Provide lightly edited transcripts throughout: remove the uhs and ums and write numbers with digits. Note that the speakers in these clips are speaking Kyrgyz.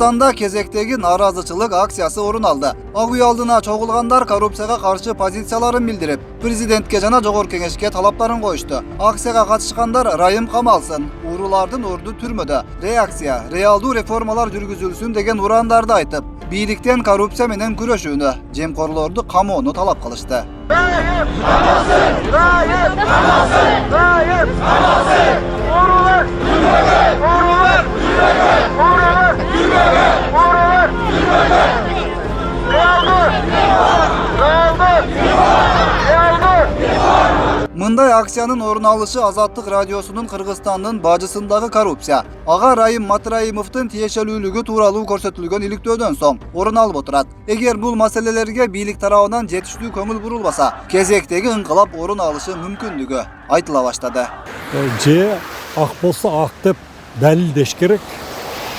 Кыргызстанда кезектеги наразычылык акциясы орун алды. Ак үй алдына чогулгандар коррупцияга каршы позицияларын билдирип, президентке жана жогорку кеңешке талаптарын коюшту. Акцияга катышкандар Райым камалсын, уурулардын орду түрмөдө, реакция, реалдуу реформалар жүргүзүлсүн деген урандарды айтып, бийликтен коррупция менен күрөшүүнү, жемкорлорду камоону талап кылышты. Rayım kamasın! Rayım kamasın! Rayım kamasın! Uğurlar! Uğurlar! Uğurlar! Uğurlar! Uğurlar! Realdır! Realdır! Realdır! Мындай акциянын орун алышы Азаттык радиосунун Кыргызстандын бажысындагы коррупция, ага Райым Матраимовдун тиешелүүлүгү тууралуу көрсөтүлгөн иликтөөдөн соң орун алып отурат. Эгер бул маселелерге бийлик тарабынан жетиштүү көңүл бурулбаса, кезектеги ыңкылап орун алышы мүмкүндүгү айтыла баштады. Же ак болсо ак деп далилдеш керек,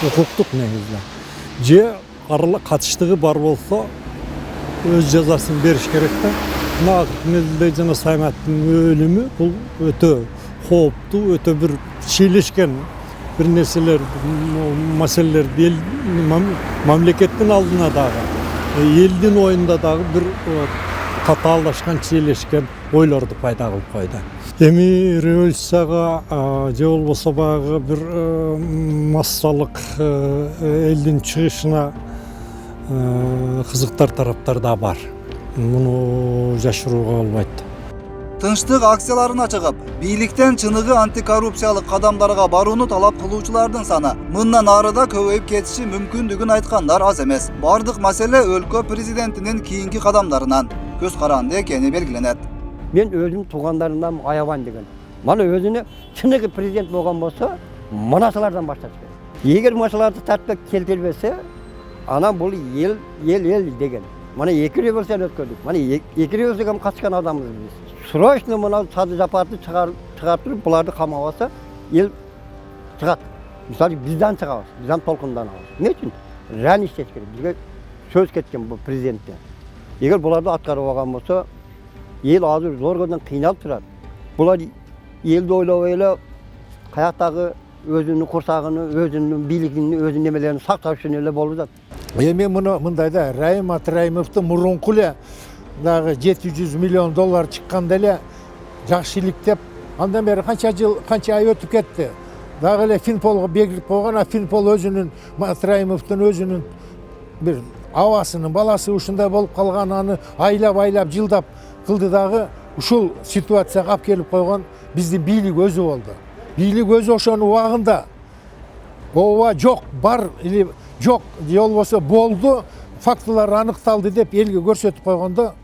укуктук негизде. Же катыштыгы бар болсо өз жазасын бериш керек да. Мына жана Сайматтын өлүмү бул өтө кооптуу, өтө бир шийлешкен бир нерселер, маселелер мамлекеттин алдына дагы, элдин оюнда дагы бир катаалдашкан, шийлешкен ойлорду пайда кылып койду. Эми революцияга же болбосо баягы бир массалык элдин чыгышына кызыктар тараптар да бар. Муну жашырууга болбойт. Тынчтык акцияларына чыгып, бийликтен чыныгы антикоррупциялык кадамдарга барууну талап кылуучулардын саны мындан арыда көбөйүп кетиши мүмкүндүгүн айткандар аз эмес. Бардык маселе өлкө президентинин кийинки кадамдарынан көз каранды экени белгиленет. Мен өзүм туугандарымдан аябан деген. Мана өзүнө чыныгы президент болгон болсо, мынасылардан башташ керек. Эгер мынасыларды тартып келтирбесе, анан бул эл деген. Мана эки революцияны өткөрдүк. Мана эки революцияга катышкан адамбыз биз. Срочно мына сады жапарды чыгартып, буларды камабаса, эл чыгат. Мисалы бизден чыгабыз, бизден толкунданабыз. Эмне үчүн? Реально иштеш керек. Бизге сөз кеткен бул президенттен. Эгер буларды аткарып алган болсо, эл азыр зор көндөн кыйналып турат. Булар элди ойлобой эле каяктагы өзүнүн курсагын, өзүнүн бийлигин, өзүнүн немелерин сакташ үчүн эле болуп жатат. Эми мындайда Райым Матраимовдун мурунку эле дагы 700 миллион доллар чыкканда эле жакшы иликтеп, андан бери канча жыл, канча ай өтүп кетти. Дагы эле Финполго белгилеп койгон, а Финпол өзүнүн Матраимовдун өзүнүн бир абасынын баласы ушундай болуп калган, аны айлап жылдап кылды дагы ушул ситуацияга алып келип койгон биздин бийлик өзү болду. Бийлик өзү ошонун убагында ооба жок, бар или жок, же болбосо болду, фактылар аныкталды деп элге көрсөтүп койгондо,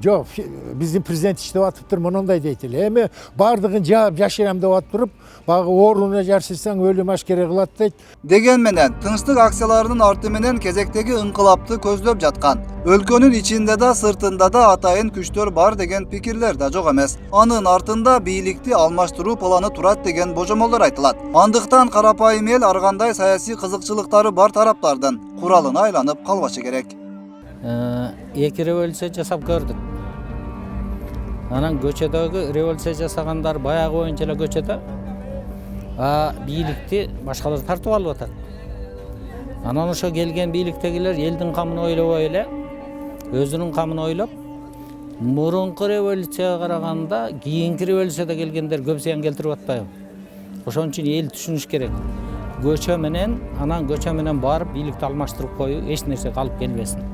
жок, биздин президент иштеп атыптыр, мондай дейт эле. Эми бардыгын жаап жашырам деп атып туруп, багы ордуна жарышсаң өлүм ашкере кылат дейт. Деген менен тынчтык акцияларынын арты менен кезектеги ыңкылапты көздөп жаткан, өлкөнүн ичинде да сыртында да атайын күчтөр бар деген пикирлер да жок эмес. Анын артында бийликти алмаштыруу планы турат деген божомолдор айтылат. Андыктан карапайым эл ар кандай саясий кызыкчылыктары бар тараптардын куралына айланып калбашы керек. Эки революция жасап көрдүк. Анан көчөдөгү революция жасагандар баягы боюнча эле көчөдө, бийликти башкалар тартып алып атат. Анан ошо келген бийликтегилер элдин камын ойлобой эле, өзүнүн камын ойлоп, мурунку революцияга караганда кийинки революцияда келгендер көп зыян келтирип атпайбы? Ошон үчүн эл түшүнүш керек. Көчө менен барып бийликти алмаштырып коюу эч нерсе калып келбесин.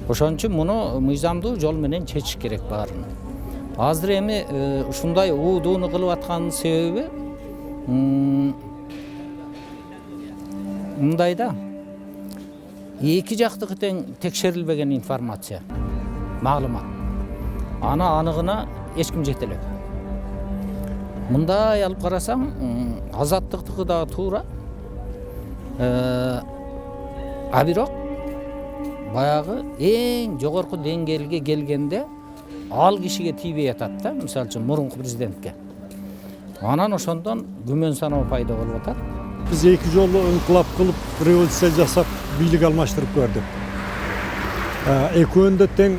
Ошон үчүн муну мыйзамдуу жол менен чечиш керек баарын. Азыр эми ушундай уудууну кылып атканын себеби мындайда эки жактыкы тең текшерилбеген информация, маалымат. Аны аныгына эч ким жете элек. Мындай алып карасаң, азаттыктыкы дагы туура. А бирок баягы эң жогорку деңгээлге келгенде ал кишиге тийбей атат да, мисалы үчүн мурунку президентке. Анан ошондон күмөн саноо пайда болуп атат. Биз эки жолу ыңкылап кылып, революция жасап, бийлик алмаштырып көрдүк. Экөөнүндө тең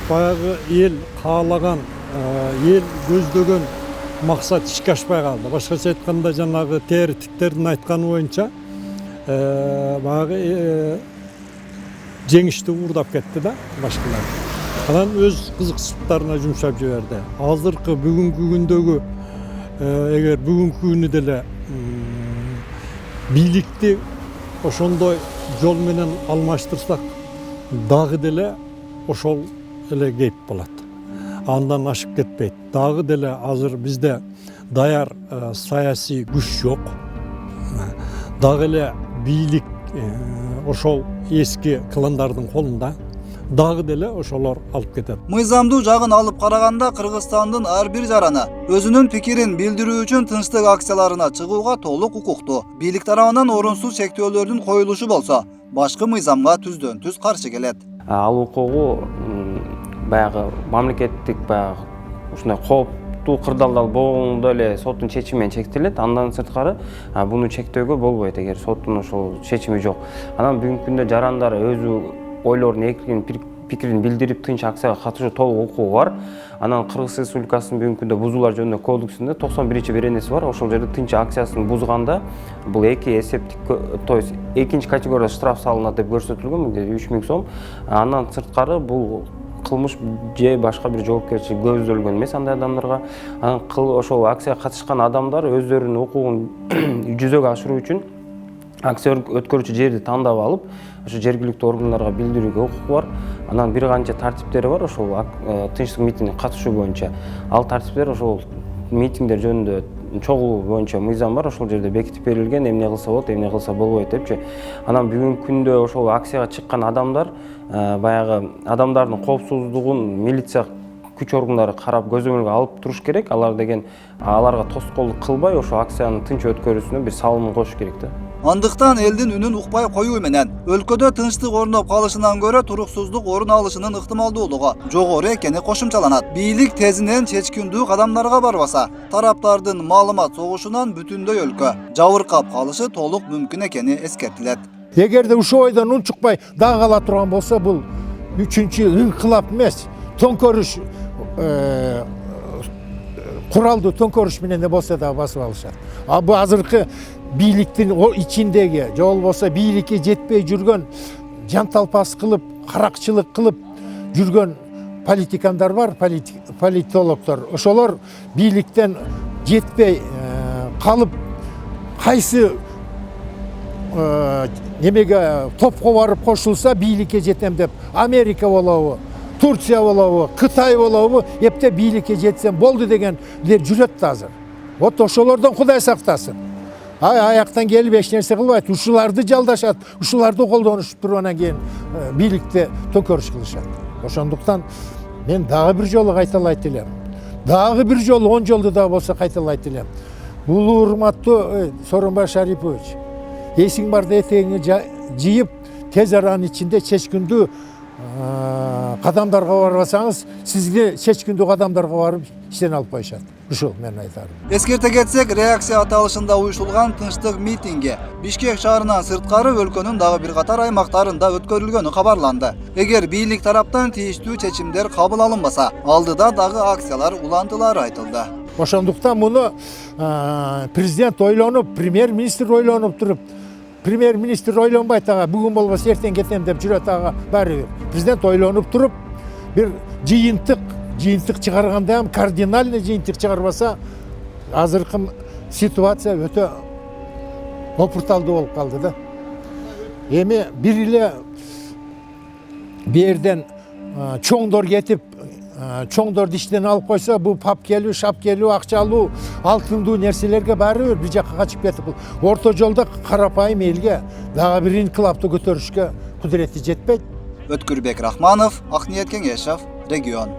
баягы эл каалаган, эл көздөгөн максат ишке ашпай калды. Башкача айтканда жанагы теоретиктердин айтканы боюнча Bağı жеңişti uğurdap ketdi da başkalar. Alan öz kızıksızlıklarına jumşap jiberdi. Hazırkı bugünkü gündögü eger bugünkü günü dele bilikti oşondoy jol menen almaştırsak dagı dele oşol ele geyip bolat. Andan aşıp ketpeyt. Dagı dele hazır bizde dayar sayasi güç yok. Dagı ele bilik oşol eski klanlardın kolunda. Dagı dele oşolor alıp ketет. Мыйзамдуу жагын алып караганда Кыргызстандын ар бир жараны өзүнүн пикирин билдирүү үчүн тынчтык акцияларына чыгууга толук укуктуу. Бийлик тарабынан орунсуз чектөөлөрдүн коюлушу болсо, башкы мыйзамга түздөн түз каршы келет. Ал укугу баягы мамлекеттик баягы ушундай кооптуу кырдаалдар болгондо эле соттун чечими менен чектелет. Андан сырткары буну чектөөгө болбойт эгер соттун ошол чечими жок. Анан бүгүнкү күндө жарандар өзү ойлорун пикирин билдирип тынч акцияга катышуу толук укугу бар. Анан Кыргыз Республикасынын бүгүнкү күндө бузуулар жөнүндө кодексинде 91-беренеси бар. Ошол жерде тынч акциясын бузганда бул эки эсептик, то есть экинчи категория штраф салынат деп көрсөтүлгөн 3000 сом. Андан сырткары бул кылмыш же башка бир жоопкерчилик көздөлгөн эмес андай адамдарга. Анан ошол акцияга катышкан адамдар өздөрүнүн укугун жүзөгө ашыруу үчүн акция өткөрүүчү жерди тандап алып, ошо жергиликтүү органдарга билдирүүгө укук бар. Анан бир канча тартиптери бар ошол тынчтык митингге катышуу боюнча. Ал тартиптер ошол митингдер жөнүндө чогулуу боюнча мыйзам бар. Ошол жерде бекитип берилген, эмне кылса болот, эмне кылса болбойт депчи. Анан бүгүнкү күндө ошол акцияга чыккан адамдар баягы адамдардын коопсуздугун милиция күч органдары карап көзөмөлгө алып туруш керек. Аларга тоскоолдук кылбай ошо акциянын тынч өткөрүүсүнө бир салым кошуш керек да. Андыктан элдин үнүн укпай коюу менен өлкөдө тынчтык орноп калышынан көрө туруксуздук орун алышынын ыктымалдуулугу жогору экени кошумчаланат. Бийлик тезинен чечкиндүү кадамдарга барбаса, тараптардын маалымат согушунан бүтүндөй өлкө жабыркап калышы толук мүмкүн экени эскертилет. Эгерде ушул ойдон унчукпай дагы кала турган болсо, бул 3-инкылап эмес, төңкөрүш куралдуу төңкөрүш менен да болсо да басып алышат. Бул азыркы бийликтин ичиндеги же болбосо бийликке жетпей жүргөн, жанталпас кылып, каракчылык кылып жүргөн политикандар бар, политологдор. Ошолор бийликтен жетпей калып, кайсы немеге топко барып кошулса бийликке жетем деп, Америка болобу, Турция болобу, Кытай болобу, эптеп бийликке жетсем болду дегендер жүрөт азыр. Вот ошолордон Кудай сактасын. Аяктан келип эч нерсе кылбайт, ушуларды жалдашат, ушуларды колдонушуп туруп анан кийин бийликте төңкөрүш кылышат. Ошондуктан мен дагы бир жолу кайталайт элем. Дагы бир жолу 10 жолду да болсо кайталайт элем. Бул урматтуу Сооронбай Шарипович, эсиң барда этегиңи жыйып, тез аранын ичинде чечкиндүү кадамдарга барбасаңыз, сизге чечкиндүү кадамдарга барып иштен алып коюшат. Ушул мен айтарым. Эскерте кетсек, реакция аталышында уюштулган тынчтык митинги Бишкек шаарынан сырткары өлкөнүн дагы бир катар аймактарында өткөрүлгөнү кабарланды. Эгер бийлик тараптан тийиштүү чечимдер кабыл алынбаса, алдыда дагы акциялар улантылары айтылды. Ошондуктан муну президент ойлонуп, премьер-министр ойлонуп туруп, премьер-министр ойлонбайт, бүгүн болбосо эртең кетем деп жүрөт, баары бир. Президент ойлонуп туруп, бир жыйынтык чыгарганда, кардинальный жыйынтык чыгарбаса, азыркы ситуация өтө опурталдуу болуп калды да. Эми бир эле берден чоңдор кетип, чоңдорду иштен алып койсо, бул пап келүү, шап келүү, акчалуу, алтындуу нерселерге баары бир жакка качып кетип, орто жолдо карапайым элге дагы бир инкылапты көтөрүшкө кудурети жетпейт. Өткүрбек Рахманов, Акниет Кеңешев, Регион.